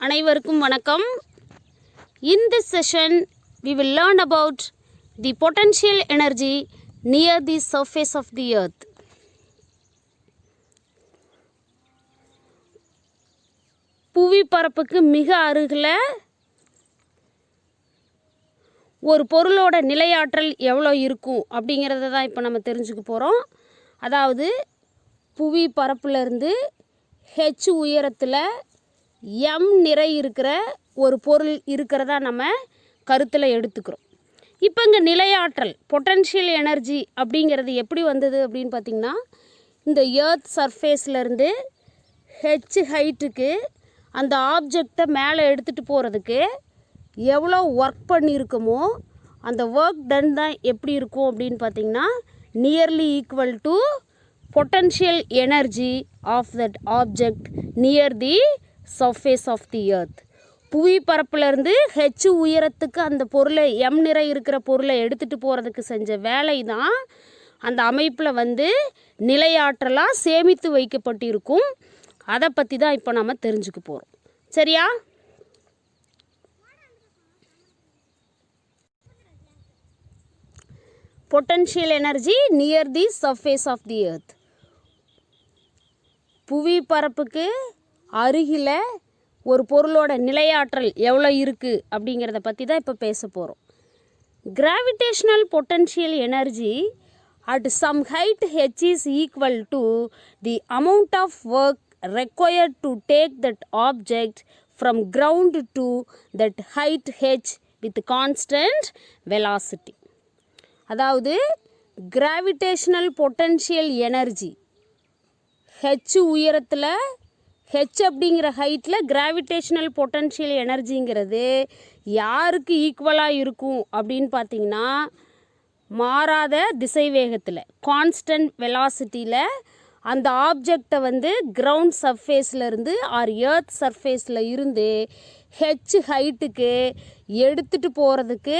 அனைவருக்கும் வணக்கம். In this session we will learn about the potential energy near the surface of the earth. புவி பரப்புக்கு மிக அருகில் ஒரு பொருளோட நிலையாற்றல் எவ்வளோ இருக்கும் அப்படிங்கிறத தான் இப்போ நம்ம தெரிஞ்சுக்க போகிறோம். அதாவது புவி பரப்புலேருந்து ஹெச் உயரத்தில் எம் நிறை இருக்கிற ஒரு பொருள் இருக்கிறதா நம்ம கருத்தில் எடுத்துக்கிறோம். இப்போ இங்கே நிலையாற்றல் பொட்டன்ஷியல் எனர்ஜி அப்படிங்கிறது எப்படி வந்தது அப்படின்னு பார்த்திங்கன்னா, இந்த எர்த் சர்ஃபேஸ்லேருந்து ஹெச் ஹைட்டுக்கு அந்த ஆப்ஜெக்டை மேலே எடுத்துகிட்டு போகிறதுக்கு எவ்வளோ ஒர்க் பண்ணியிருக்குமோ அந்த ஒர்க் டன் தான் எப்படி இருக்கும் அப்படின்னு பார்த்திங்கன்னா, nearly equal to potential energy of that object near the surface of the earth. புவி பரப்புலேருந்து ஹெச் உயரத்துக்கு அந்த பொருளை எம் நிறை இருக்கிற பொருளை எடுத்துகிட்டு போகிறதுக்கு செஞ்ச வேலை தான் அந்த அமைப்பில் நிலையாற்றலாக சேமித்து வைக்கப்பட்டிருக்கும். அதை பற்றி தான் இப்போ நம்ம தெரிஞ்சுக்க போகிறோம். சரியா? Potential energy near the surface of the earth. புவி பரப்புக்கு அருகில் ஒரு பொருளோட நிலையாற்றல் எவ்வளோ இருக்குது அப்படிங்கிறத பற்றி தான் இப்போ பேச போகிறோம். Gravitational potential energy at some height H is equal to the amount of work required to take that object from ground to that height h with constant velocity. அதாவது கிராவிடேஷ்னல் பொட்டன்ஷியல் எனர்ஜி ஹெச் உயரத்தில் H அப்படிங்கிற ஹைட்டில் gravitational potential எனர்ஜிங்கிறது யாருக்கு ஈக்குவலாக இருக்கும் அப்படின்னு பார்த்திங்கன்னா, மாறாத திசைவேகத்தில் கான்ஸ்டன்ட் வெலாசிட்டியில் அந்த ஆப்ஜெக்டை கிரவுண்ட் சர்ஃபேஸ்லேருந்து ஆர் எர்த் சர்ஃபேஸில் இருந்து ஹெச் ஹைட்டுக்கு எடுத்துகிட்டு போகிறதுக்கு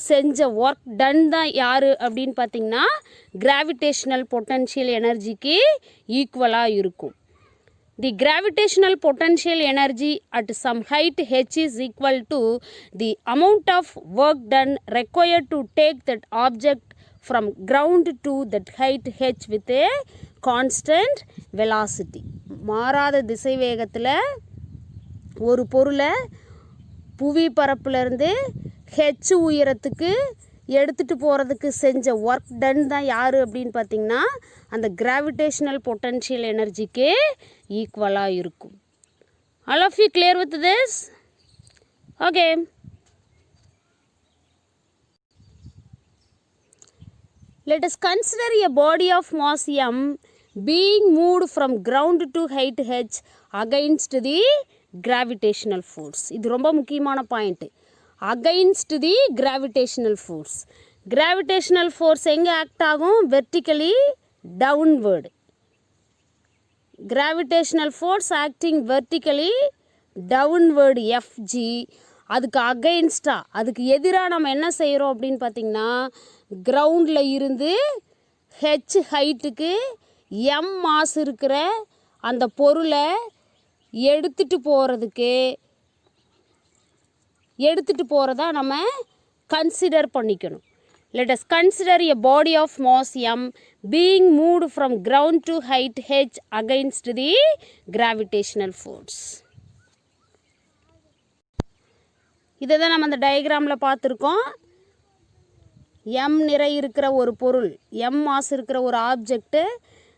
செஞ்ச ஒர்க் டன் தான் யார் அப்படின்னு பார்த்திங்கன்னா, கிராவிடேஷ்னல் பொட்டன்ஷியல் எனர்ஜிக்கு ஈக்குவலாக இருக்கும். The gravitational potential energy at some height h is equal to the amount of work done required to take that object from ground to that height h with a constant velocity. மாறாத திசைவேகத்தில் ஒரு பொருளை புவி பரப்புலேருந்து H உயரத்துக்கு எடுத்துகிட்டு போகிறதுக்கு செஞ்ச work done தான் யார் அப்படின்னு பார்த்திங்கன்னா, அந்த கிராவிடேஷ்னல் பொட்டன்ஷியல் எனர்ஜிக்கு ஈக்குவலாக இருக்கும். All of you clear with this? Okay. Let us consider a body of mass m being moved from ground to height h against the gravitational force. இது ரொம்ப முக்கியமான point. against the gravitational force. gravitational force எங்கே act ஆகும்? Vertically downward. gravitational force acting vertically downward FG. அதுக்கு அகைன்ஸ்டாக, அதுக்கு எதிராக நம்ம என்ன செய்கிறோம் அப்படின்னு பார்த்திங்கன்னா, கிரவுண்டில் இருந்து ஹெச் ஹைட்டுக்கு எம் மாஸ் இருக்கிற அந்த பொருளை எடுத்துகிட்டு போகிறதா நம்ம கன்சிடர் பண்ணிக்கணும். Let us consider a body of mass m being moved from ground to height h against the gravitational force. இதை தான் நம்ம அந்த டயக்ராமில் பார்த்துருக்கோம். எம் நிறை இருக்கிற ஒரு பொருள், எம் மாஸ் இருக்கிற ஒரு ஆப்ஜெக்ட்டு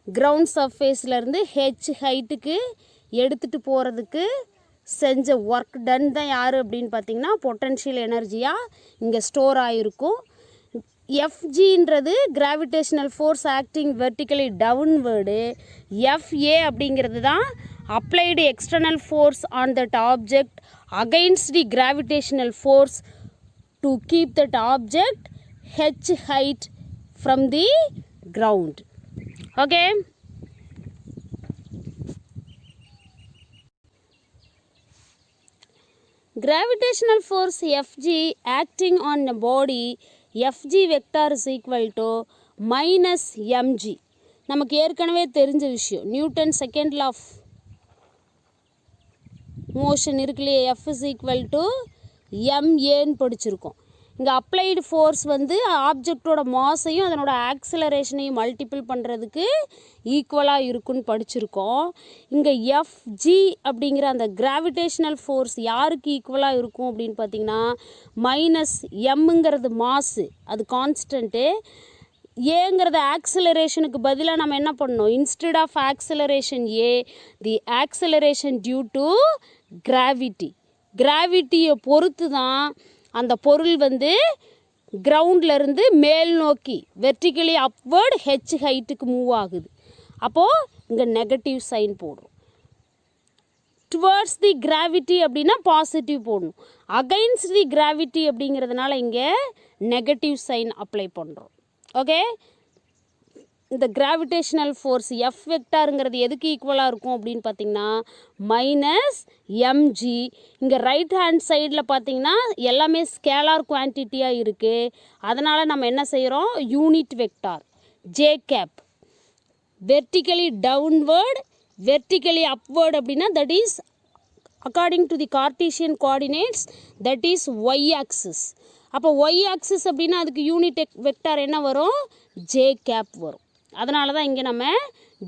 கிரவுண்ட் சர்ஃபேஸ்லேருந்து ஹெச் ஹைட்டுக்கு எடுத்துகிட்டு போகிறதுக்கு செஞ்ச ஒர்க் டன் தான் யார் அப்படின்னு பார்த்திங்கன்னா, பொட்டன்ஷியல் எனர்ஜியாக இங்கே ஸ்டோர் ஆகிருக்கும். எஃப்ஜின்றது gravitational force acting vertically downward. F A அப்படிங்கிறது தான் applied external force on that object against the gravitational force to keep that object H height from the ground. Okay. Gravitational force Fg acting on a body Fg vector is equal to minus mg. நமக்கு ஏற்கனவே தெரிஞ்ச விஷயம், Newton second law of motion இருக்கு இல்லையா, F is equal to எம்ஏன்னு படிச்சிருக்கோம். இங்கே applied force வந்து ஆப்ஜெக்டோட மாஸையும் அதனோட ஆக்சிலரேஷனையும் மல்டிபிள் பண்ணுறதுக்கு ஈக்குவலாக இருக்குன்னு படிச்சிருக்கோம். இங்கே எஃப்ஜி அப்படிங்கிற அந்த கிராவிடேஷ்னல் ஃபோர்ஸ் யாருக்கு ஈக்குவலாக இருக்கும் அப்படின்னு பார்த்தீங்கன்னா மைனஸ் எம்ங்கிறது மாஸு, அது கான்ஸ்டன்ட்டு. ஏங்கிறது ஆக்சிலரேஷனுக்கு பதிலாக நம்ம என்ன பண்ணோம், instead of acceleration A, the acceleration due to gravity. கிராவிட்டியை பொறுத்து தான் அந்த பொருள் வந்து கிரவுண்ட்லேருந்து மேல் நோக்கி வெர்டிக்கலி அப்வர்டு ஹெச் ஹைட்டுக்கு மூவ் ஆகுது. அப்போது இங்கே நெகட்டிவ் சைன் போடுறோம். டுவர்ட்ஸ் தி கிராவிட்டி அப்படின்னா பாசிட்டிவ் போடணும். அகைன்ஸ்ட் தி கிராவிட்டி அப்படிங்கிறதுனால இங்கே நெகட்டிவ் சைன் அப்ளை பண்ணுறோம். ஓகே, இந்த கிராவிடேஷ்னல் ஃபோர்ஸ் எஃப் வெக்டாருங்கிறது எதுக்கு ஈக்குவலாக இருக்கும் அப்படின்னு பார்த்தீங்கன்னா மைனஸ் எம்ஜி. இங்கே ரைட் ஹேண்ட் சைடில் பார்த்தீங்கன்னா எல்லாமே ஸ்கேலார் குவான்டிட்டியாக இருக்குது. அதனால் நம்ம என்ன செய்கிறோம், unit vector J cap vertically downward vertically upward அப்படின்னா that is according to the Cartesian coordinates, that is Y axis. அப்போ ஒய் ஆக்சிஸ் அப்படின்னா அதுக்கு யூனிட் வெக்டார் என்ன வரும், ஜே கேப் வரும். அதனால தான் இங்கே நம்ம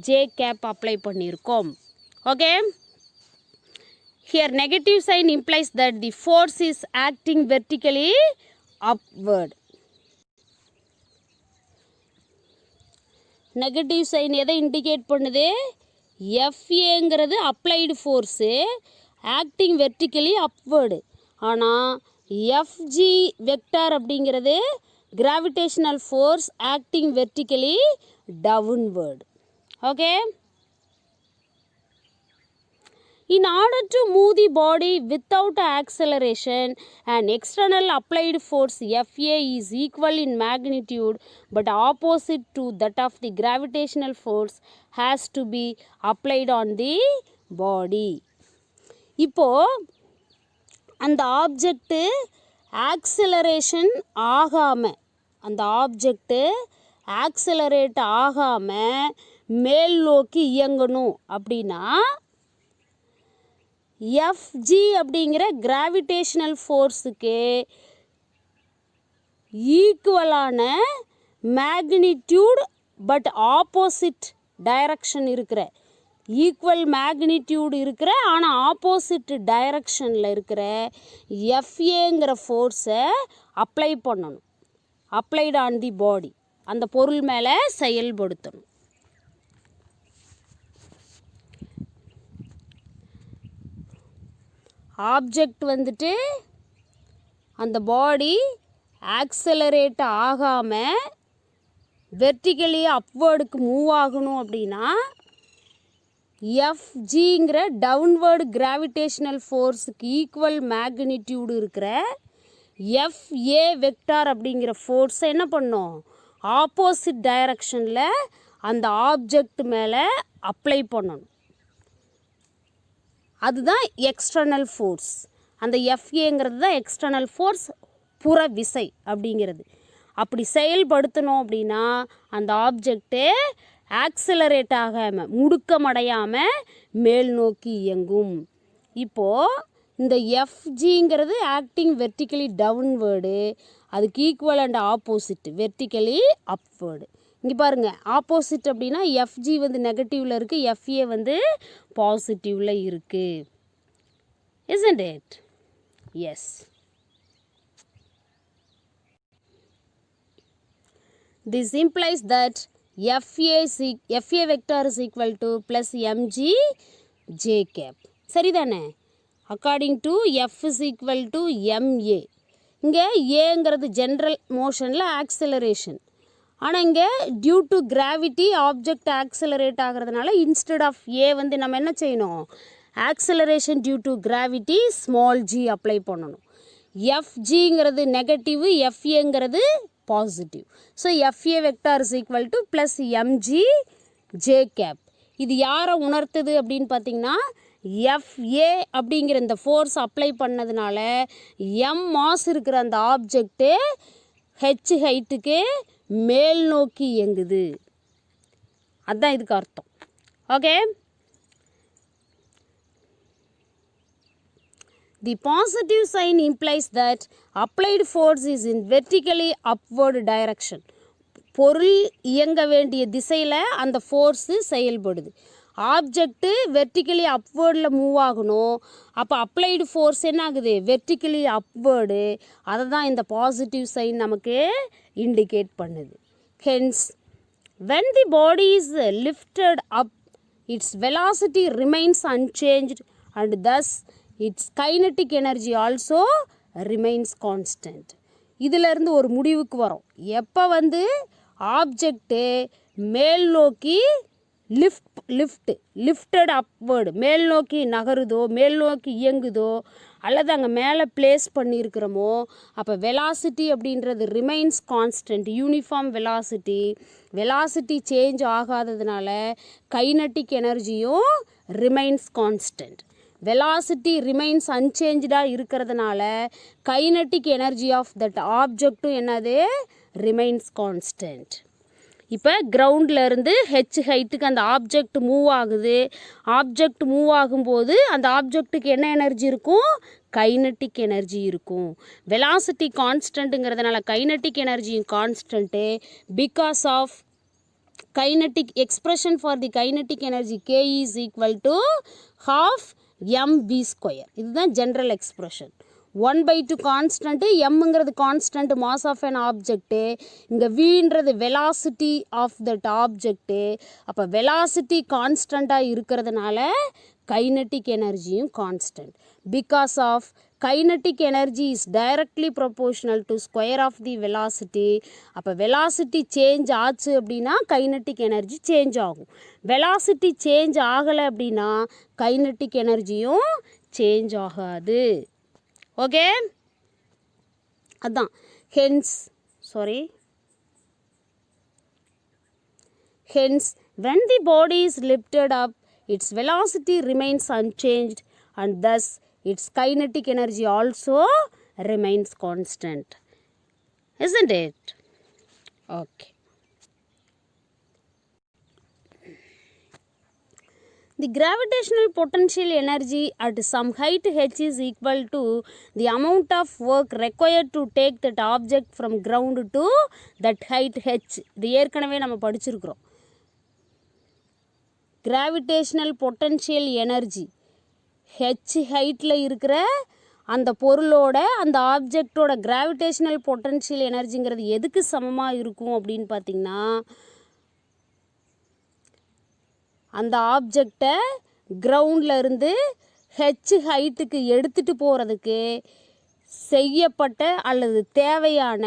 ஜே கேப் அப்ளை பண்ணியிருக்கோம். Okay, here negative sign implies that the force is acting vertically upward. Negative sign எதை இண்டிகேட் பண்ணுது, எஃப்ஏங்கிறது applied force acting vertically upward. ஆனால் எஃப்ஜி வெக்டார் அப்படிங்கிறது gravitational force acting vertically downward. Okay, in order to move the body without acceleration, an external applied force FA is equal in magnitude but opposite to that of the gravitational force has to be applied on the body. இப்போ அந்த object acceleration ஆகாமல், அந்த object accelerate ஆகாமல் மேல் நோக்கி இயங்கணும் அப்படின்னா FG அப்படிங்கிற gravitational ஃபோர்ஸுக்கு ஈக்குவலான மேக்னிடியூட் பட் ஆப்போசிட் டைரக்ஷன் இருக்கிற, ஈக்குவல் மேக்னிடியூடு இருக்கிற ஆனால் ஆப்போசிட் டைரக்ஷனில் இருக்கிற எஃப்ஏங்கிற ஃபோர்ஸை அப்ளை பண்ணணும். அப்ளைடு ஆன் தி பாடி, அந்த பொருள் மேலே செயல்படுத்தணும். ஆப்ஜெக்ட் வந்துட்டு அந்த பாடி ஆக்சலரேட் ஆகாமல் வெர்டிக்கலி அப்வேர்டுக்கு மூவ் ஆகணும் அப்படின்னா எஃப்ஜிங்கிற டவுன்வேர்டு கிராவிடேஷ்னல் ஃபோர்ஸுக்கு ஈக்குவல் மேக்னிடியூடு இருக்கிற எஃப்ஏ வெக்டார் அப்படிங்கிற ஃபோர்ஸை என்ன பண்ணோம், ஆப்போசிட் டைரக்ஷனில் அந்த ஆப்ஜெக்ட் மேலே அப்ளை பண்ணணும். அதுதான் எக்ஸ்டர்னல் ஃபோர்ஸ். அந்த எஃப்ஏங்கிறது தான் எக்ஸ்டர்னல் ஃபோர்ஸ், புற விசை அப்படிங்கிறது. அப்படி செயல்படுத்தணும் அப்படின்னா அந்த ஆப்ஜெக்ட்டு ஆக்சிலரேட் ஆகாமல், முடுக்கமடையாமல் மேல் நோக்கி இயங்கும். இப்போது இந்த எஃப்ஜிங்கிறது ஆக்டிங் வெர்டிக்கலி டவுன்வேர்டு, அதுக்கு equal and opposite vertically upward. இங்கே பாருங்கள், ஆப்போசிட் அப்படின்னா எஃப்ஜி வந்து நெகட்டிவில் இருக்குது, எஃப்ஏ வந்து பாசிட்டிவில் இருக்குது. isn't it? Yes. This implies that FA vector is equal to plus mg j cap. சரிதானே? According to F is equal to ma. இங்கே ஏங்கிறது ஜென்ரல் மோஷனில் ஆக்சிலரேஷன். ஆனால் இங்கே due to gravity object accelerate ஆகிறதுனால இன்ஸ்டெட் ஆஃப் ஏ வந்து நம்ம என்ன செய்யணும், acceleration due to gravity small G apply பண்ணணும். எஃப்ஜிங்கிறது நெகட்டிவ், எஃப்ஏங்கிறது positive. So F A vector is equal to plus M G J cap. இது யாரை உணர்த்துது அப்படின்னு பார்த்தீங்கன்னா எஃப்ஏ அப்படிங்கிற இந்த ஃபோர்ஸ் அப்ளை பண்ணதுனால எம் மாஸ் இருக்கிற அந்த ஆப்ஜெக்ட்டு ஹெச் ஹைட்டுக்கு மேல் நோக்கி இயங்குது. அதுதான் இதுக்கு அர்த்தம். Okay, The positive sign implies that applied force is in vertically upward direction. பொருள் இயங்க வேண்டிய திசையில் அந்த ஃபோர்ஸு செயல்படுது. ஆப்ஜெக்ட்டு வெர்டிக்கலி அப்வேர்டில் மூவ் ஆகணும். அப்போ அப்ளைடு ஃபோர்ஸ் என்ன ஆகுது? Vertically upward. அதை தான் இந்த பாசிட்டிவ் சைன் நமக்கு இண்டிகேட் பண்ணுது. Hence when the body is lifted up, its velocity remains unchanged and thus its kinetic energy also remains constant. இதிலிருந்து ஒரு முடிவுக்கு வரும். எப்போ ஆப்ஜெக்ட்டு மேல் நோக்கி லிஃப்டட் அப்வேர்டு மேல் நோக்கி நகருதோ, மேல் நோக்கி இயங்குதோ, அல்லது அங்கே மேலே பிளேஸ் பண்ணியிருக்கிறோமோ, அப்போ வெலாசிட்டி அப்படின்றது remains constant, uniform velocity change ஆகாததுனால கைனட்டிக் எனர்ஜியும் ரிமைன்ஸ் கான்ஸ்டன்ட். வெலாசிட்டி ரிமைன்ஸ் அன்சேஞ்சாக இருக்கிறதுனால கைனட்டிக் எனர்ஜி ஆஃப் தட் ஆப்ஜெக்டும் என்னது? Remains constant. இப்போ கிரவுண்டில் இருந்து ஹெச் ஹைட்டுக்கு அந்த ஆப்ஜெக்ட் மூவ் ஆகுது. ஆப்ஜெக்ட் மூவ் ஆகும்போது அந்த ஆப்ஜெக்ட்டுக்கு என்ன எனர்ஜி இருக்கும்? கைனட்டிக் எனர்ஜி இருக்கும். வெலாசிட்டி கான்ஸ்டன்ட்டுங்கிறதுனால கைனட்டிக் எனர்ஜியும் constant. Because of kinetic expression for the kinetic energy K is equal to half mv². இதுதான் general expression. 1/2 constant, எம்ங்கிறது constant mass of an object, இங்கே வின்றது வெலாசிட்டி ஆஃப் தட் ஆப்ஜெக்ட்டு. அப்போ velocity கான்ஸ்டண்ட்டாக இருக்கிறதுனால kinetic எனர்ஜியும் constant. Because of kinetic energy is directly proportional to square of the velocity. அப்போ velocity change ஆச்சு அப்படின்னா கைனட்டிக் எனர்ஜி சேஞ்ச் ஆகும். வெலாசிட்டி சேஞ்ச் ஆகலை அப்படின்னா கைனட்டிக் எனர்ஜியும் சேஞ்ச் ஆகாது. ஓகே, அதான் hence when the body is lifted up, its velocity remains unchanged and thus its kinetic energy also remains constant, isn't it? Okay. The gravitational potential energy at some height h is equal to the amount of work required to take that object from ground to that height h. இது ஏற்கனவே நம்ம படிச்சிருக்கிறோம். Gravitational potential energy H ஹைட்டில் இருக்கிற அந்த பொருளோட அந்த ஆப்ஜெக்டோட gravitational potential எனர்ஜிங்கிறது எதுக்கு சமமாக இருக்கும் அப்படின்னு பார்த்திங்கன்னா, அந்த ஆப்ஜெக்டை கிரவுண்டில் இருந்து ஹெச் ஹைட்டுக்கு எடுத்துகிட்டு போகிறதுக்கு செய்யப்பட்ட அல்லது தேவையான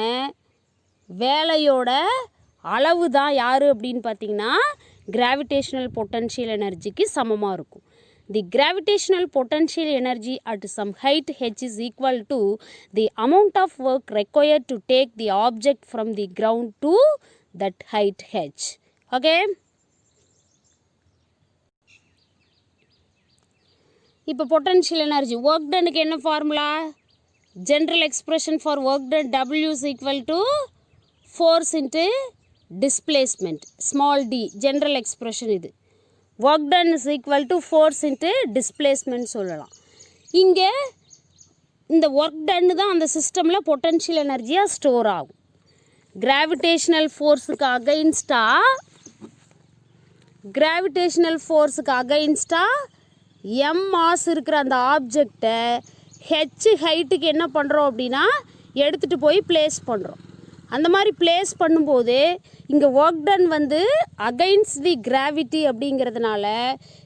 வேலையோட அளவு தான் யார் அப்படின்னு பார்த்திங்கன்னா கிராவிடேஷ்னல் பொட்டன்ஷியல் எனர்ஜிக்கு சமமாக இருக்கும். The gravitational potential energy at some height H is equal to the amount of work required to take the object from the ground to that height H. Okay, இப்போ பொட்டன்ஷியல் எனர்ஜி ஒர்க் டனுக்கு என்ன formula? General expression for work done W is equal to force into displacement small d. General expression இது. Work done is equal to force into displacement சொல்லலாம். இங்கே இந்த work டன்னு தான் அந்த சிஸ்டமில் பொட்டன்ஷியல் எனர்ஜியாக ஸ்டோர் ஆகும். கிராவிடேஷ்னல் ஃபோர்ஸுக்கு அகைன்ஸ்டாக எம் மாஸ் இருக்கிற அந்த ஆப்ஜெக்டை ஹெச் ஹைட்டுக்கு என்ன பண்ணுறோம் அப்படின்னா எடுத்துகிட்டு போய் ப்ளேஸ் பண்ணுறோம். அந்த மாதிரி ப்ளேஸ் பண்ணும்போது இங்கே work done against the gravity அப்படிங்கிறதுனால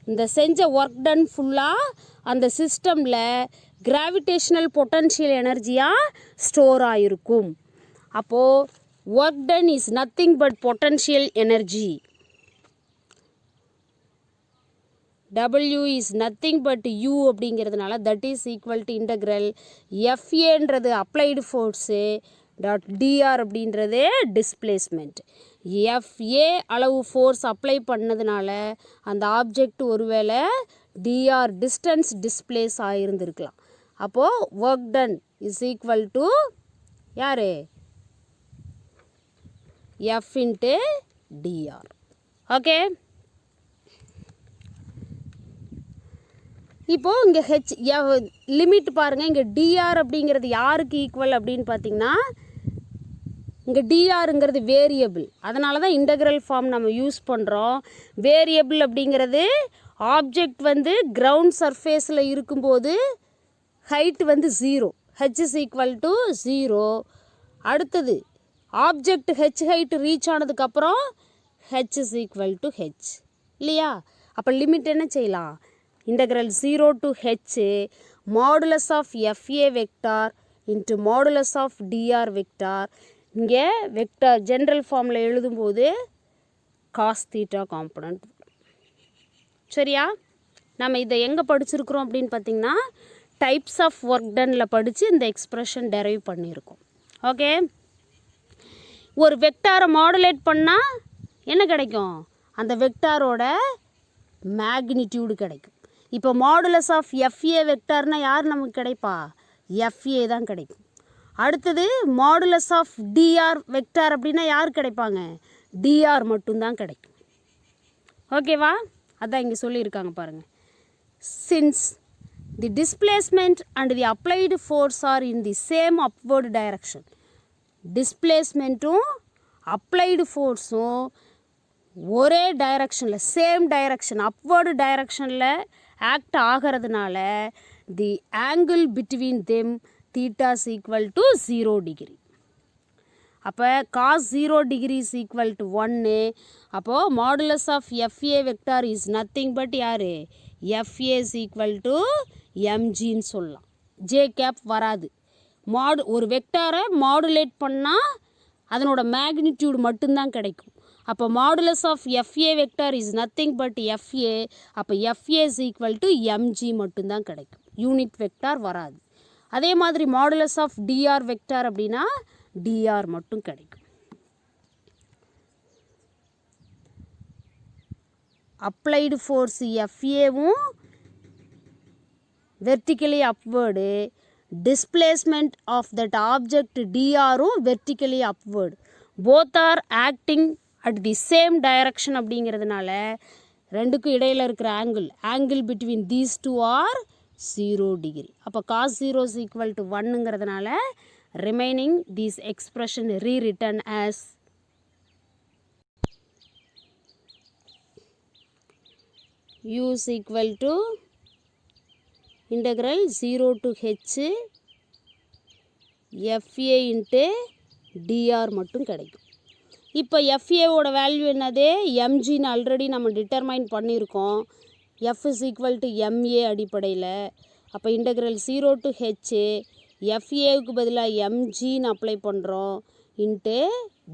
இந்த செஞ்ச ஒர்க் டன் ஃபுல்லாக அந்த சிஸ்டமில் கிராவிடேஷ்னல் பொட்டன்ஷியல் எனர்ஜியாக ஸ்டோர் ஆகிருக்கும். அப்போது work done is nothing but potential energy. W is nothing but U அப்படிங்கிறதுனால that is equal to integral FAன்றது அப்ளைடு ஃபோர்ஸு டாட் DR அப்படின்றது டிஸ்பிளேஸ்மெண்ட். FA அளவு ஃபோர்ஸ் அப்ளை பண்ணதுனால அந்த ஆப்ஜெக்ட் ஒருவேளை DR டிஸ்டன்ஸ் டிஸ்பிளேஸ் ஆகியிருந்துருக்கலாம். அப்போது work done is equal to யார்? F into DR. ஓகே, இப்போது இங்கே ஹெச் லிமிட் பாருங்கள், இங்கே டிஆர் அப்படிங்கிறது யாருக்கு ஈக்குவல் அப்படின்னு பார்த்தீங்கன்னா, இங்கே டிஆருங்கிறது வேரியபிள், அதனால தான் இன்டெக்ரல் ஃபார்ம் நம்ம யூஸ் பண்ணுறோம். வேரியபிள் அப்படிங்கிறது ஆப்ஜெக்ட் வந்து கிரவுண்ட் சர்ஃபேஸில் இருக்கும்போது ஹைட் வந்து 0, ஹெச் இஸ் ஈக்குவல் டு 0. அடுத்தது ஆப்ஜெக்ட் ஹெச் ஹைட் ரீச் ஆனதுக்கப்புறம் H is equal to H இல்லையா? அப்போ லிமிட் என்ன செய்யலாம்? Integral 0 to h modulus of FA vector into modulus of DR vector. இங்கே வெக்டார் ஜென்ரல் ஃபார்மில் எழுதும்போது காஸ் தீட்டா காம்பனண்ட். சரியா? நம்ம இதை எங்கே படிச்சிருக்கிறோம் அப்படின்னு பார்த்திங்கன்னா, டைப்ஸ் ஆஃப் ஒர்க் டனில் படித்து இந்த எக்ஸ்ப்ரெஷன் டெரைவ் பண்ணியிருக்கோம். ஓகே, ஒரு வெக்டாரை மாடுலேட் பண்ணால் என்ன கிடைக்கும்? அந்த வெக்டாரோட மேக்னிடியூடு கிடைக்கும். இப்போ மாடுலஸ் ஆஃப் FA வெக்டார்னால் யார் நமக்கு கிடைப்பா? FA தான் கிடைக்கும். அடுத்தது மாடுலஸ் ஆஃப் DR வெக்டார் அப்படின்னா யார் கிடைப்பாங்க? DR மட்டும்தான் கிடைக்கும். ஓகேவா? அதான் இங்கே சொல்லியிருக்காங்க பாருங்கள். Since the displacement and the applied force are in the same upward direction. டிஸ்பிளேஸ்மெண்ட்டும் அப்ளைடு ஃபோர்ஸும் ஒரே டைரக்ஷனில், சேம் டைரக்ஷன் அப்வர்டு டைரக்ஷனில் ஆக்ட் ஆகிறதுனால the angle between them theta is equal to 0 degree. அப்போ cos 0 degree is equal to 1. அப்போது modulus of FA vector is nothing but யார்? FA is equal to mgன்னு சொல்லலாம். ஜே கேப் வராது. ஒரு வெக்டாரை மாடுலேட் பண்ணால் அதனோட மேக்னிடியூடு மட்டும்தான் கிடைக்கும். அப்போ modulus of FA vector is nothing but FA. அப்போ FA is equal to mg மட்டும்தான் கிடைக்கும், யூனிட் வெக்டார் வராது. அதே மாதிரி மாடுலஸ் ஆஃப் DR வெக்டார் அப்படின்னா DR மட்டும் கிடைக்கும். அப்ளைடு ஃபோர்ஸ் FAவும் vertically upward, displacement of that object DRவும் vertically upward. Both are acting at the same direction அப்படிங்கிறதுனால ரெண்டுக்கும் இடையில் இருக்கிற angle between these two are 0 degree. அப்போ cos 0 is equal to 1ங்கிறதுனால remaining these expression rewritten as u is equal to integral 0 to h FA into DR மட்டும் கிடைக்கும். இப்போ FAவோட value என்னது? mgன்னு already நம்ம டிட்டர்மைன் பண்ணியிருக்கோம். F is equal to MA அடிப்படையில். அப்போ integral 0 to h FAவுக்கு பதிலாக mgன்னு அப்ளை பண்ணுறோம், இன்ட்டு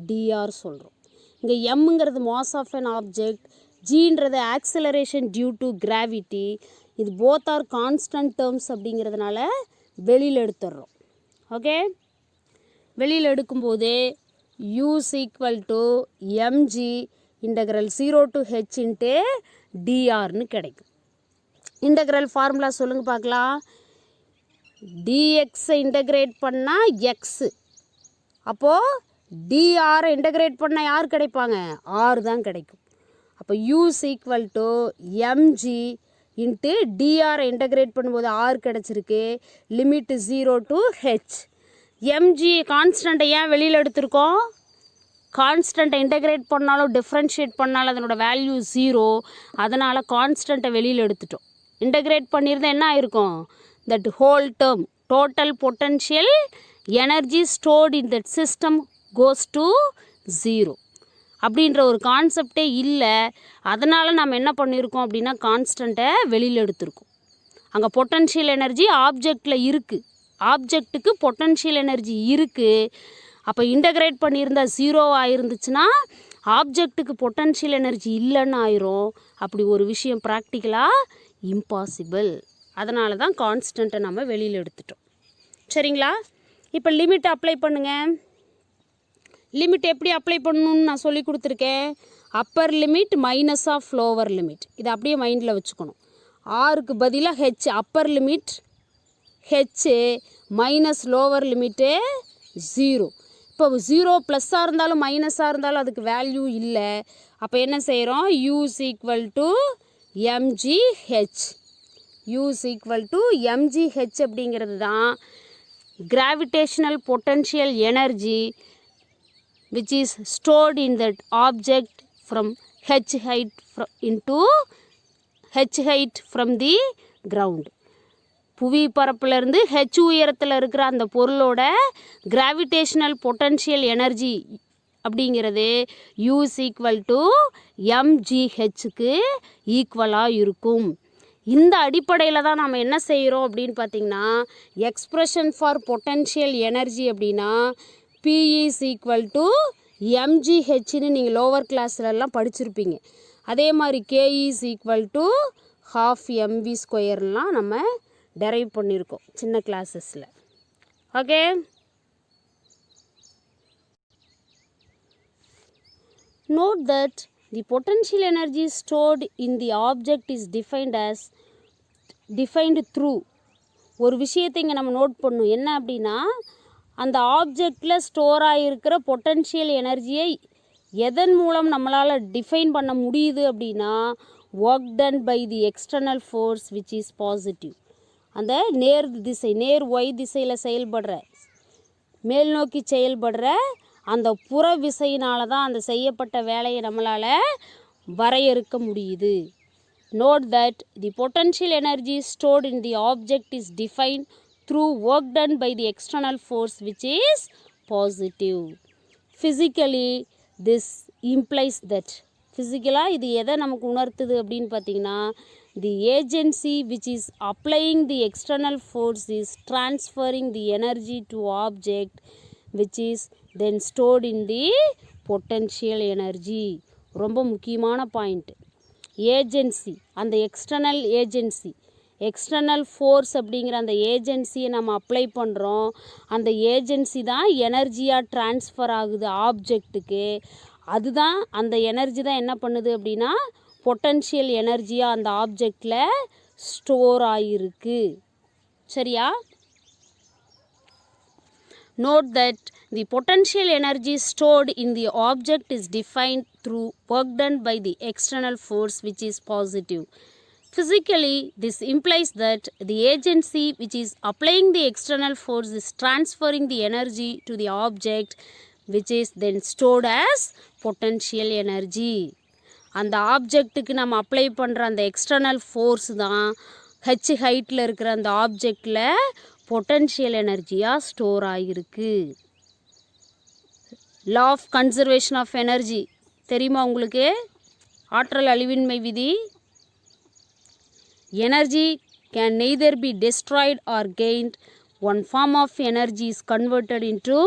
DR சொல்கிறோம். இங்கே mங்கிறது மாஸ் ஆஃப் அன் ஆப்ஜெக்ட், ஜின்றது ஆக்சிலரேஷன் டியூ டு கிராவிட்டி. இது போத் ஆர் கான்ஸ்டன்ட் டேர்ம்ஸ் அப்படிங்கிறதுனால வெளியில் எடுத்துடுறோம். ஓகே, வெளியில் எடுக்கும்போது u is equal to mg integral 0 to h into drன்னு கிடைக்கும். இன்டெக்ரல் ஃபார்முலா சொல்லுங்கள் பார்க்கலாம். dxஐ இன்டெக்ரேட் பண்ணால் x, அப்போது dr இன்டெக்ரேட் பண்ணால் யார் கிடைப்பாங்க? r தான் கிடைக்கும். அப்போ u is equal to mg into dr integrate பண்ணும்போது r கிடச்சிருக்கு. Limit 0 to h. mg கான்ஸ்டண்ட்டை ஏன் வெளியில் எடுத்திருக்கோம்? கான்ஸ்டண்ட்டை இன்டெக்ரேட் பண்ணாலும் டிஃப்ரென்ஷியேட் பண்ணாலும் அதனோட வேல்யூ 0, அதனால் கான்ஸ்டண்ட்டை வெளியில் எடுத்துட்டோம். இன்டெக்ரேட் பண்ணியிருந்தால் என்ன ஆயிருக்கும்? That whole term total potential energy stored in that system goes to 0 அப்படின்ற ஒரு கான்செப்டே இல்லை. அதனால் நம்ம என்ன பண்ணியிருக்கோம் அப்படின்னா கான்ஸ்டண்ட்டை வெளியில் எடுத்திருக்கோம். அங்கே பொட்டன்ஷியல் எனர்ஜி ஆப்ஜெக்டில் இருக்குது, ஆப்ஜெக்ட்டுக்கு பொட்டன்ஷியல் எனர்ஜி இருக்குது. அப்போ இன்டெக்ரேட் பண்ணியிருந்தால் 0 ஆயிருந்துச்சுன்னா ஆப்ஜெக்ட்டுக்கு பொட்டன்ஷியல் எனர்ஜி இல்லைன்னு ஆயிரும். அப்படி ஒரு விஷயம் ப்ராக்டிக்கலாக இம்பாசிபிள். அதனால தான் கான்ஸ்டண்ட்டை நம்ம வெளியில் எடுத்துட்டோம். சரிங்களா? இப்போ லிமிட் அப்ளை பண்ணுங்கள். லிமிட் எப்படி அப்ளை பண்ணணும்னு நான் சொல்லி கொடுத்துருக்கேன். Upper limit minus of lower limit, இதை அப்படியே மைண்டில் வச்சுக்கணும். ஆருக்கு பதிலாக H upper limit, H minus lower limit 0. இப்போ 0 ப்ளஸ்ஸாக இருந்தாலும் மைனஸாக இருந்தாலும் அதுக்கு வேல்யூ இல்லை. அப்போ என்ன செய்கிறோம்? u is equal to mgh. U is equal to mgh அப்படிங்கிறது தான் gravitational potential energy which is stored in that object from h height into h height from the ground. புவி பரப்புலேருந்து ஹெச் உயரத்தில் இருக்கிற அந்த பொருளோட கிராவிடேஷ்னல் பொட்டன்ஷியல் எனர்ஜி அப்படிங்கிறது U is equal to mgh-க்கு ஈக்குவலாக இருக்கும். இந்த அடிப்படையில் தான் நம்ம என்ன செய்கிறோம் அப்படின்னு பார்த்திங்கன்னா, எக்ஸ்ப்ரெஷன் ஃபார் பொட்டன்ஷியல் எனர்ஜி அப்படின்னா P is equal to mgh-ன்னு நீங்கள் லோவர் கிளாஸ்லலாம் படிச்சிருப்பீங்க. அதே மாதிரி K is equal to half mv ஸ்கொயர்லாம் நம்ம டெரைவ் பண்ணியிருக்கோம் சின்ன கிளாஸஸில். Okay, note that the potential energy stored in the object is defined through ஒரு விஷயத்தை இங்கே நம்ம நோட் பண்ணணும். என்ன அப்படின்னா, அந்த ஆப்ஜெக்டில் ஸ்டோர் ஆகிருக்கிற பொட்டன்ஷியல் எனர்ஜியை எதன் மூலம் நம்மளால் டிஃபைன் பண்ண முடியுது அப்படின்னா, work done by the external force which is positive. அந்த நேர் ஒய் திசையில் செயல்படுற, மேல் நோக்கி செயல்படுற அந்த புற விசையினால தான் அந்த செய்யப்பட்ட வேலையை நம்மளால் வரையறுக்க முடியுது. Note that the potential energy stored in the object is defined through work done by the external force which is positive. Physically this implies that ஃபிசிக்கலாக இது எதை நமக்கு உணர்த்துது அப்படின்னு பார்த்தீங்கன்னா, the agency which is applying the external force is transferring the energy to object which is then stored in the potential energy. ரொம்ப முக்கியமான point. Agency, அந்த external force அப்படிங்கிற அந்த ஏஜென்சியை நம்ம அப்ளை பண்ணுறோம். அந்த ஏஜென்சி தான் எனர்ஜியாக ட்ரான்ஸ்ஃபர் ஆகுது ஆப்ஜெக்ட்டுக்கு. அதுதான் அந்த எனர்ஜி தான் என்ன பண்ணுது அப்படின்னா பொட்டன்ஷியல் எனர்ஜியாக அந்த ஆப்ஜெக்டில் ஸ்டோர் ஆகிருக்கு. சரியா? Note that the potential energy stored in the object is defined through work done by the external force which is positive. Physically, this implies that the agency which is applying the external force is transferring the energy to the object which is then stored as potential energy. அந்த ஆப்ஜெக்ட்டுக்கு நம்ம apply பண்ணுற அந்த external force தான் H ஹைட்டில் இருக்கிற அந்த ஆப்ஜெக்டில் potential எனர்ஜியாக store ஆகிருக்கு. Law of conservation of energy தெரியுமா உங்களுக்கு? ஆற்றல் அழிவின்மை விதி. Energy can neither be destroyed or gained. One form of energy is converted into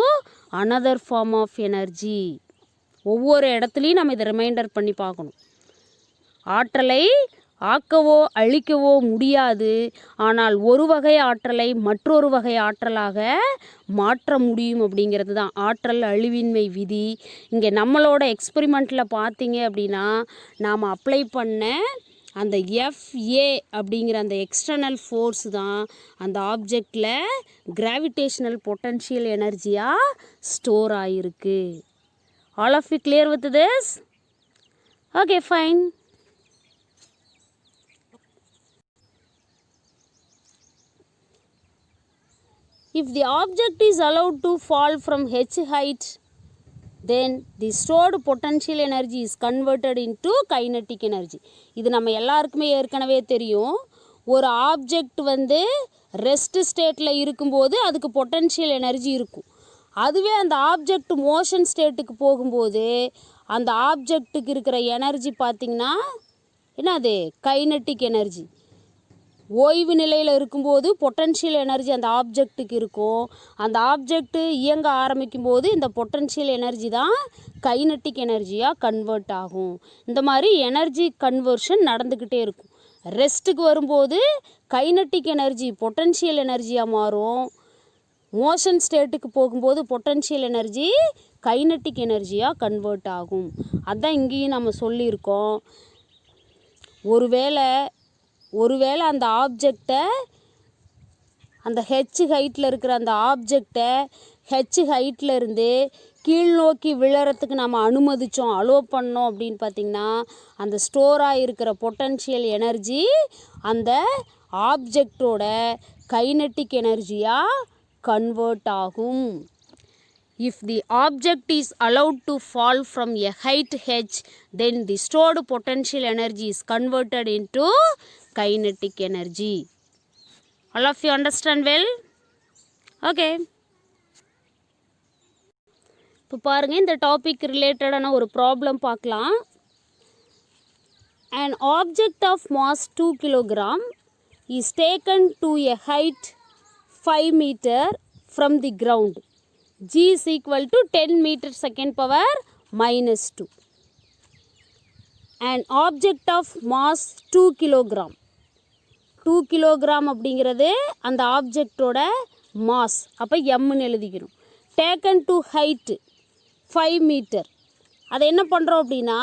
another form of energy. ஒவ்வொரு இடத்துலையும் நம்ம இதை ரிமைண்டர் பண்ணி பார்க்கணும். ஆற்றலை ஆக்கவோ அழிக்கவோ முடியாது, ஆனால் ஒரு வகை ஆற்றலை மற்றொரு வகை ஆற்றலாக மாற்ற முடியும் அப்படிங்கிறது தான் ஆற்றல் அழிவின்மை விதி. இங்கே நம்மளோட எக்ஸ்பெரிமெண்ட்டில் பார்த்தீங்க அப்படின்னா, நாம் அப்ளை பண்ண அந்த FA அப்படிங்கிற அந்த எக்ஸ்டர்னல் ஃபோர்ஸ் தான் அந்த ஆப்ஜெக்டில் கிராவிடேஷ்னல் பொட்டன்ஷியல் எனர்ஜியாக ஸ்டோர் ஆகிருக்கு. All of you clear with this? Okay, fine. If the object is allowed to fall from h height, then the stored potential energy is converted into kinetic energy. இது நம்ம எல்லாருக்குமே ஏற்கனவே தெரியும். ஒரு object rest ஸ்டேட்டில் இருக்கும்போது அதுக்கு பொட்டன்ஷியல் எனர்ஜி இருக்கும். அதுவே அந்த ஆப்ஜெக்ட் மோஷன் ஸ்டேட்டுக்கு போகும்போது அந்த ஆப்ஜெக்ட்டுக்கு இருக்கிற எனர்ஜி பார்த்திங்கன்னா என்னது? Kinetic energy. ஓய்வு நிலையில் இருக்கும்போது பொட்டன்ஷியல் எனர்ஜி அந்த ஆப்ஜெக்ட்டுக்கு இருக்கும். அந்த ஆப்ஜெக்ட்டு இயங்க ஆரம்பிக்கும் போது இந்த பொட்டன்ஷியல் எனர்ஜி தான் கைனட்டிக் எனர்ஜியாக கன்வெர்ட் ஆகும். இந்த மாதிரி எனர்ஜி கன்வர்ஷன் நடந்துக்கிட்டே இருக்கும். ரெஸ்ட்டுக்கு வரும்போது கைனட்டிக் எனர்ஜி பொட்டன்ஷியல் எனர்ஜியாக மாறும். மோஷன் ஸ்டேட்டுக்கு போகும்போது பொட்டன்ஷியல் எனர்ஜி கைனட்டிக் எனர்ஜியாக கன்வெர்ட் ஆகும். அதுதான் இங்கேயும் நம்ம சொல்லியிருக்கோம். ஒருவேளை அந்த ஆப்ஜெக்டை, அந்த ஹெச் ஹைட்டில் இருக்கிற அந்த ஆப்ஜெக்டை ஹெச் ஹைட்டில் இருந்து கீழ் நோக்கி விழறதுக்கு நம்ம அலோவ் பண்ணோம் அப்படின்னு பார்த்திங்கன்னா, அந்த ஸ்டோராக இருக்கிற பொட்டன்ஷியல் எனர்ஜி அந்த ஆப்ஜெக்டோட கைனட்டிக் எனர்ஜியாக கன்வெர்ட் ஆகும். If the object is allowed to fall from a height h, then the stored potential energy is converted into kinetic energy. All of you understand well? Okay. இப்போ பாருங்கள், இந்த topic ரிலேட்டடான ஒரு problem பார்க்கலாம். An object of mass 2 kg is taken to a height 5 meter from the ground. G is equal to 10 meter second power minus 2. An object of mass 2 kilogram. 2 kilogram அப்படிங்கிறது அந்த ஆப்ஜெக்டோட mass. அப்போ எம்னு எழுதிக்கணும். Taken to height 5 metre. அதை என்ன பண்ணுறோம் அப்படின்னா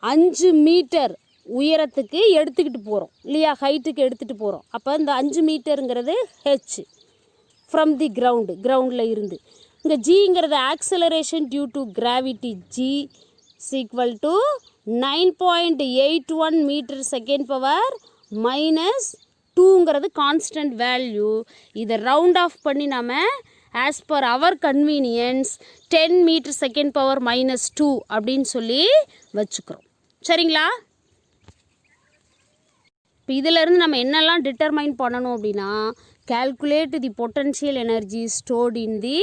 5 metre உயரத்துக்கு எடுத்துக்கிட்டு போகிறோம் இல்லையா, ஹைட்டுக்கு எடுத்துகிட்டு போகிறோம். அப்போ இந்த 5 மீட்டருங்கிறது ஹெச் ஃப்ரம் தி கிரவுண்டில் இருந்து. இங்கே ஜிங்கிறது acceleration due to gravity. G equal to 9.81 metre second power minus 2ங்கிறது கான்ஸ்டன்ட் வேல்யூ. இதை ரவுண்ட் ஆஃப் பண்ணி நம்ம as per our convenience 10 metre second power minus 2 அப்படின்னு சொல்லி வச்சுக்கிறோம். சரிங்களா? இப்போ இதிலேருந்து நம்ம என்னெல்லாம் டிட்டர்மைன் பண்ணணும் அப்படின்னா, calculate the potential energy stored in the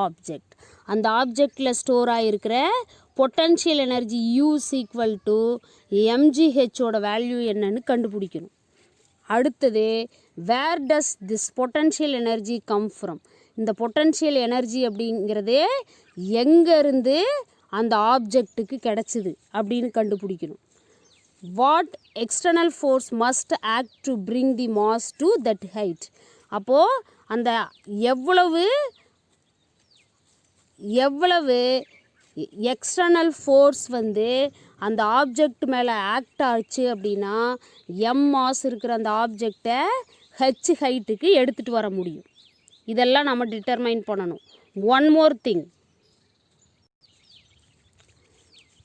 object. அந்த ஆப்ஜெக்டில் ஸ்டோர் ஆகிருக்கிற potential energy U is equal to mgh value என்னன்னு கண்டுபிடிக்கணும். அடுத்தது where does this potential energy come from? இந்த பொட்டன்ஷியல் எனர்ஜி அப்படிங்கிறது எங்கேருந்து அந்த ஆப்ஜெக்ட்டுக்கு கிடச்சிது அப்படின்னு கண்டுபிடிக்கணும். What external force must act to bring the mass to that height? அப்போது அந்த எவ்வளவு எக்ஸ்டர்னல் ஃபோர்ஸ் வந்து அந்த ஆப்ஜெக்ட் மேலே ஆக்ட் ஆச்சு அப்படின்னா எம் மாஸ் இருக்கிற அந்த ஆப்ஜெக்டை ஹெச் ஹைட்டுக்கு எடுத்துகிட்டு வர முடியும். இதெல்லாம் நம்ம டிட்டர்மைன் பண்ணணும். One more thing,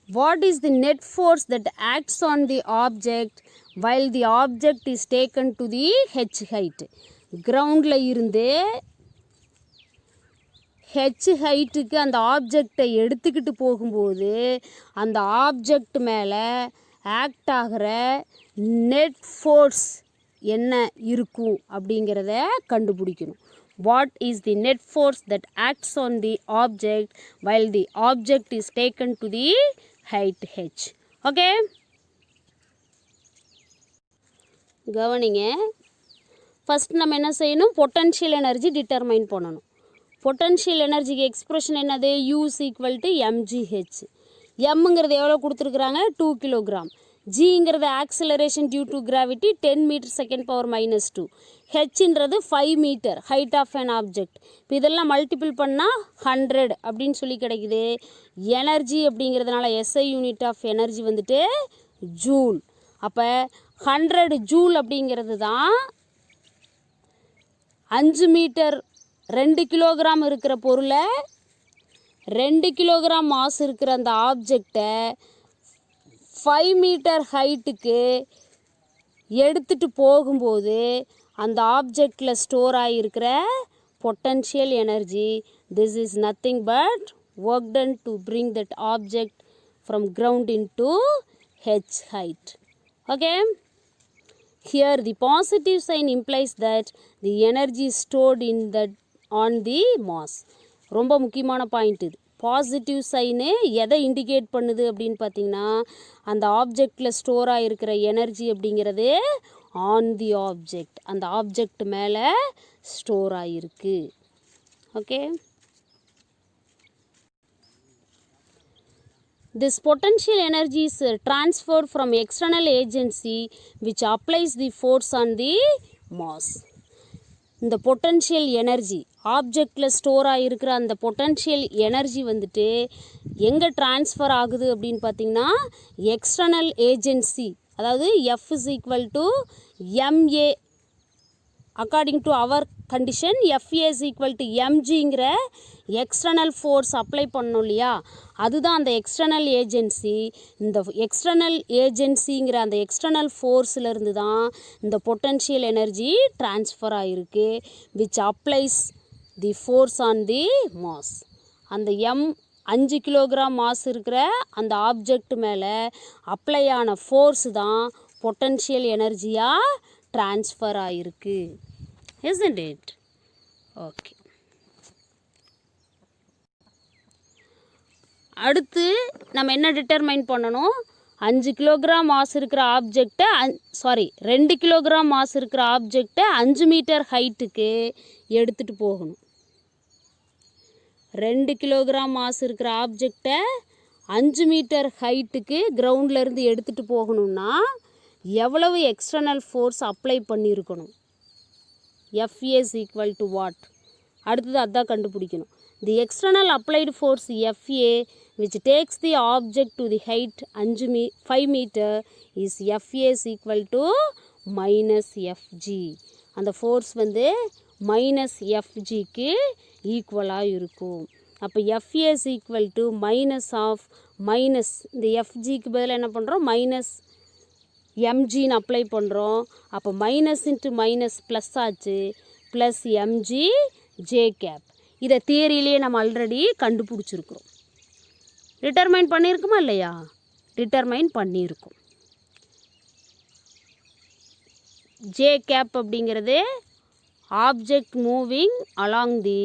what is the net force that acts on the object while the object is taken to the h height? கிரவுண்டில் இருந்து ஹெச் ஹைட்டுக்கு அந்த ஆப்ஜெக்டை எடுத்துக்கிட்டு போகும்போது அந்த ஆப்ஜெக்ட் மேலே ஆக்ட் ஆகிற நெட் ஃபோர்ஸ் என்ன இருக்கும் அப்படிங்கிறத கண்டுபிடிக்கணும். What is the net force that acts on the object while the object is taken to the height H. Okay, கவனிங்க. ஃபஸ்ட் நம்ம என்ன செய்யணும், பொட்டன்ஷியல் எனர்ஜி டிட்டர்மைன் பண்ணணும். பொட்டன்ஷியல் எனர்ஜிக்கு எக்ஸ்பிரஷன் என்னது, U is equal to mgh. எம்ங்கிறது எவ்வளோ கொடுத்துருக்குறாங்க, 2 கிலோகிராம். ஜிங்கிறது acceleration due to gravity 10 metre second power minus 2. ஹெச்ன்றது 5 metre height of an object. இப்போ இதெல்லாம் மல்டிபிள் பண்ணால் 100 அப்படின்னு சொல்லி கிடைக்குது. எனர்ஜி அப்படிங்கிறதுனால SI யூனிட் ஆஃப் எனர்ஜி வந்துட்டு ஜூல். அப்போ 100 ஜூல் அப்படிங்கிறது தான் 5 மீட்டர் 2 கிலோகிராம் இருக்கிற பொருளை 2 கிலோகிராம் மாஸ் இருக்கிற அந்த ஆப்ஜெக்டை 5 மீட்டர் ஹைட்டுக்கு எடுத்துகிட்டு போகும்போது அந்த ஆப்ஜெக்டில் ஸ்டோர் ஆகியிருக்கிற potential energy. This is nothing but work done to bring that object from ground into H height. Okay, here the positive sign implies that the energy is stored in that on the mass. ரொம்ப முக்கியமான point இது. Positive sign எதை indicate பண்ணுது அப்படின்னு பார்த்தீங்கன்னா, அந்த ஆப்ஜெக்டில் store ஆகிருக்கிற energy அப்படிங்கிறது ஆன் தி ஆப்ஜெக்ட், அந்த ஆப்ஜெக்ட் மேலே ஸ்டோர் ஆகிருக்கு. Okay, this potential energy is transferred from external agency which applies the force on the mass. இந்த பொட்டன்ஷியல் எனர்ஜி ஆப்ஜெக்டில் ஸ்டோர் ஆகிருக்கிற அந்த பொட்டன்ஷியல் எனர்ஜி வந்துட்டு எங்கே ட்ரான்ஸ்ஃபர் ஆகுது அப்படின்னு பார்த்தீங்கன்னா, எக்ஸ்டர்னல் ஏஜென்சி, அதாவது F is equal to MA. According to our condition FA is equal to MGங்கிற எக்ஸ்டர்னல் ஃபோர்ஸ் அப்ளை பண்ணோம் இல்லையா, அதுதான் அந்த எக்ஸ்டர்னல் ஏஜென்சி. இந்த எக்ஸ்டர்னல் ஏஜென்சிங்கிற அந்த எக்ஸ்டர்னல் ஃபோர்ஸ்லேருந்து தான் இந்த பொட்டன்ஷியல் எனர்ஜி ட்ரான்ஸ்ஃபர் ஆகிருக்கு, which applies the force on the mass. அந்த 5 கிலோகிராம் மாஸ் இருக்கிற அந்த ஆப்ஜெக்ட் மேலே அப்ளை ஆன ஃபோர்ஸ் தான் பொட்டன்ஷியல் எனர்ஜியாக ட்ரான்ஸ்ஃபர் ஆகிருக்கு. isn't it? ஓகே, அடுத்து நம்ம என்ன டிட்டர்மைன் பண்ணணும், 5 கிலோகிராம் மாஸ் இருக்கிற ஆப்ஜெக்டை 2 கிலோகிராம் மாஸ் இருக்கிற ஆப்ஜெக்டை 5 மீட்டர் ஹைட்டுக்கு எடுத்துகிட்டு போகணும். 2 கிலோகிராம் மாஸ் இருக்கிற ஆப்ஜெக்டை 5 மீட்டர் ஹைட்டுக்கு கிரவுண்ட்லேருந்து எடுத்துகிட்டு போகணும்னா எவ்வளவு எக்ஸ்டர்னல் ஃபோர்ஸ் அப்ளை பண்ணியிருக்கணும்? FA is equal to what? அடுத்தது அதான் கண்டுபிடிக்கணும். தி external applied force FA which takes the object to the height 5 meter is FA is equal to minus FG. அந்த ஃபோர்ஸ் வந்து மைனஸ் FGக்கு ஈக்குவலாக இருக்கும். அப்போ FA is equal to minus இந்த FGக்கு பதில் என்ன பண்ணுறோம், மைனஸ் mgன்னு அப்ளை பண்ணுறோம். அப்போ மைனஸ் இன்ட்டு மைனஸ் ப்ளஸ் ஆச்சு, ப்ளஸ் mg ஜே கேப். இதை தியரியிலேயே நம்ம ஆல்ரெடி கண்டுபிடிச்சிருக்கிறோம். டிட்டர்மைன் பண்ணியிருக்குமா இல்லையா? டிட்டர்மைன் பண்ணியிருக்கோம். ஜே கேப் அப்படிங்கிறது object moving along the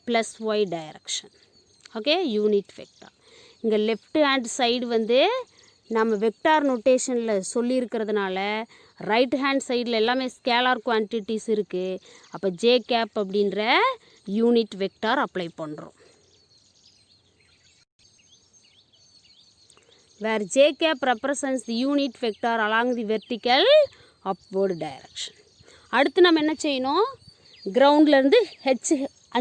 plus Y direction. Okay, unit vector. இங்கே லெஃப்ட் ஹேண்ட் சைடு வந்து நம்ம வெக்டார் நோட்டேஷனில் சொல்லியிருக்கிறதுனால ரைட் ஹேண்ட் சைடில் எல்லாமே ஸ்கேலார் குவான்டிட்டிஸ் இருக்குது. அப்போ ஜே கேப் அப்படின்ற யூனிட் வெக்டார் அப்ளை பண்ணுறோம். Where J cap represents the unit vector along the vertical upward direction. அடுத்து நம்ம என்ன செய்யணும், கிரவுண்ட்லேருந்து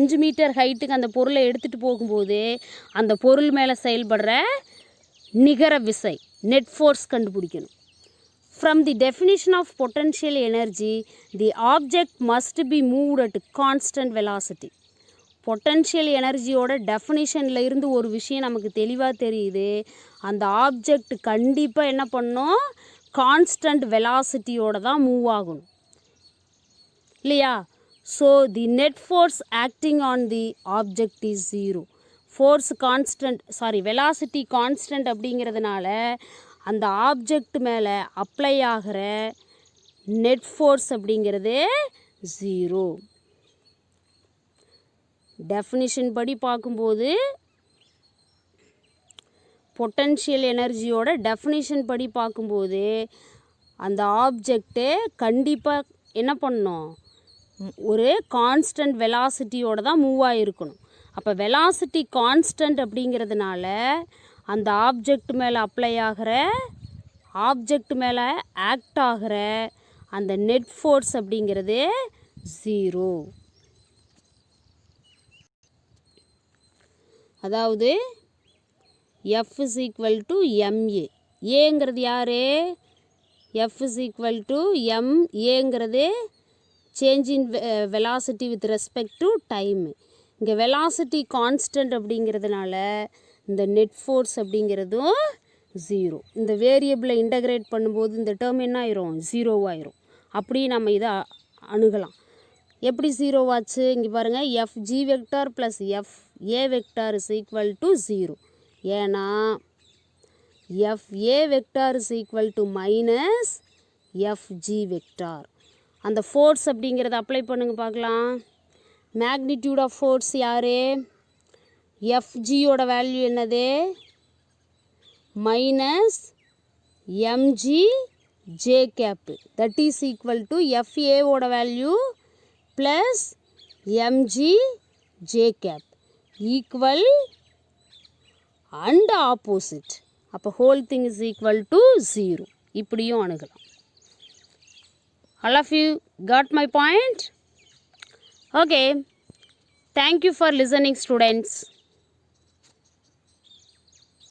5 மீட்டர் ஹைட்டுக்கு அந்த பொருளை எடுத்துகிட்டு போகும்போது அந்த பொருள் மேலே செயல்படுற நிகர விசை நெட் ஃபோர்ஸ் கண்டுபிடிக்கணும். From the definition of potential energy, the object must be moved at constant velocity. Potential எனர்ஜியோட டெஃபினிஷனில் இருந்து ஒரு விஷயம் நமக்கு தெளிவாக தெரியுது, அந்த ஆப்ஜெக்ட் கண்டிப்பாக என்ன பண்ணணும், கான்ஸ்டன்ட் வெலாசிட்டியோடு தான் மூவ் ஆகணும் இல்லையா? So the net force acting on the object is 0. Force constant velocity constant அப்படிங்கிறதுனால அந்த ஆப்ஜெக்ட் மேலே அப்ளை ஆகிற நெட் ஃபோர்ஸ் அப்படிங்கிறது 0. டெஃபினிஷன் படி பார்க்கும்போது பொட்டன்ஷியல் எனர்ஜியோட டெஃபினிஷன் படி பார்க்கும்போது அந்த ஆப்ஜெக்ட்டு கண்டிப்பாக என்ன பண்ணணும், ஒரு கான்ஸ்டன்ட் வெலாசிட்டியோடு தான் மூவ் ஆகிருக்கணும். அப்போ வெலாசிட்டி கான்ஸ்டன்ட் அப்படிங்கிறதுனால அந்த ஆப்ஜெக்ட் மேலே அப்ளை ஆகிற ஆப்ஜெக்ட் மேலே ஆக்ட் ஆகிற அந்த நெட் ஃபோர்ஸ் அப்படிங்கிறது 0. அதாவது F is equal to MA. ஏங்கிறது யார், F is equal to MAங்கிறது change in velocity with respect to time. இங்கே வெலாசிட்டி கான்ஸ்டன்ட் அப்படிங்கிறதுனால இந்த நெட் ஃபோர்ஸ் அப்படிங்கிறதும் 0. இந்த வேரியபிளை இன்டகிரேட் பண்ணும்போது இந்த டேர்ம் என்ன ஆயிரும், 0 ஆயிரும். அப்படி நம்ம இதை அணுகலாம். எப்படி 0 ஆச்சு, இங்கே பாருங்கள், FG vector plus FA vector is equal to 0. ஏன்னா FA vector is equal to minus FG vector. அந்த ஃபோர்ஸ் அப்படிங்கிறத அப்ளை பண்ணுங்க பார்க்கலாம். மேக்னிடியூட் ஆஃப் ஃபோர்ஸ் யார், FGயோட வேல்யூ என்னது, minus mg J cap, that is equal to FAவோட value plus mg J cap equal and opposite. அப்போ whole thing is equal to 0. இப்படியும் அணுகலாம். All of you got my point? Okay. Thank you for listening, students.